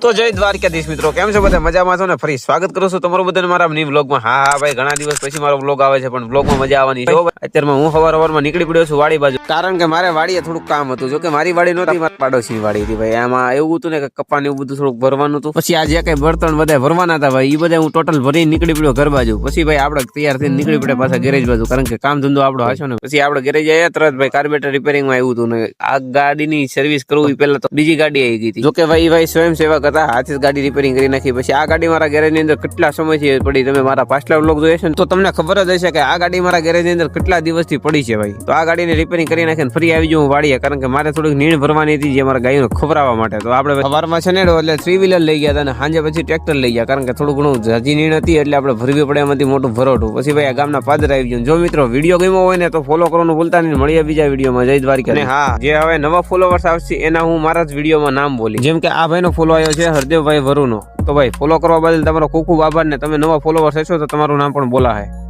તો જય દ્વારકાધીશ મિત્રો, કેમ છો બધા? મજામાં છો ને? ફરી સ્વાગત કરું છું તમારું બધાને મારા ન્યુ વ્લોગમાં. હા ભાઈ, ઘણા દિવસ પછી મારો વ્લોગ આવે છે, પણ વ્લોગમાં મજા આવવાની છે. અત્યારમાં હું સવારમાં નીકળી પડ્યો છું વાડી બાજુ, કારણ કે મારે વાડીએ થોડુંક કામ હતું. જો કે મારી વાડી નહોતી, મારી પાડોશી વાડી હતી ભાઈ. આમાં એવું હતું ને કે કપાને એવું બધું થોડુંક ભરવાનું હતું. પછી આ જે કઈ બર્તન બધા ભરવાના હતા ભાઈ, એ બધા હું ટોટલ ભરી નીકળી પડ્યો ઘર બાજુ. પછી ભાઈ આપણે તૈયાર થઈને નીકળી પડ્યા પાછા ગેરેજ બાજુ, કારણ કે કામ ધંધો આપણો હાચો ને. પછી આપણે ગેરેજ આવ્યા તરત ભાઈ કાર્બેટર રિપેરિંગ માં આવ્યું હતું ને આ ગાડીની સર્વિસ કરવું પેલા તો બીજી ગાડી આવી ગઈ હતી. જો કે ભાઈ સ્વયંસેવક હતા, હાથે ગાડી રિપેરિંગ કરી નાખી. પછી આ ગાડી મારા ગેરેજ ની અંદર કેટલા સમયથી પડી, તમે મારા પાછલા વ્લોગ જોયા છે ને તો તમને ખબર જ હશે કે આ ગાડી મારા ગેરેજ ની અંદર કેટલા દિવસથી પડી છે ભાઈ. તો આ ગાડીને રિપેરિંગ કરી નાખીને ફરી આવી જાઉં વાડીએ, કારણ કે મારે થોડીક નીણ ભરવાની હતી જે મારા ગાયોને ખવડાવવા માટે. તો આપણે સવારમાં છે ને એટલે 3 વ્હીલર લઈ ગયા હતા અને સાંજે પછી ટ્રેક્ટર લઈ ગયા, કારણ કે થોડું ઘણું જાજી નીણ હતી એટલે આપણે ભરવી પડે એમાંથી મોટું ભરોટું. પછી ભાઈ આ ગામના પાદર આવી ગયું. જો મિત્રો વિડીયો ગમ્યો હોય ને તો ફોલો કરવાનું ભૂલતા નહીં. મળીએ બીજા વિડીયોમાં. જય દ્વારકા. અને હા, જે હવે નવા ફોલોવર્સ આવશે એના હું મારા જ વિડીયોમાં નામ બોલી, જેમ કે આ ભાઈનો ફોલો આવ્યો છે હરદેવભાઈ વરુનો. તો ભાઈ ફોલો કરવા બદલ તમારો ખૂબ ખૂબ આભાર ને તમે નવા ફોલોવર્સ હશો તો તમારું નામ પણ બોલાશે.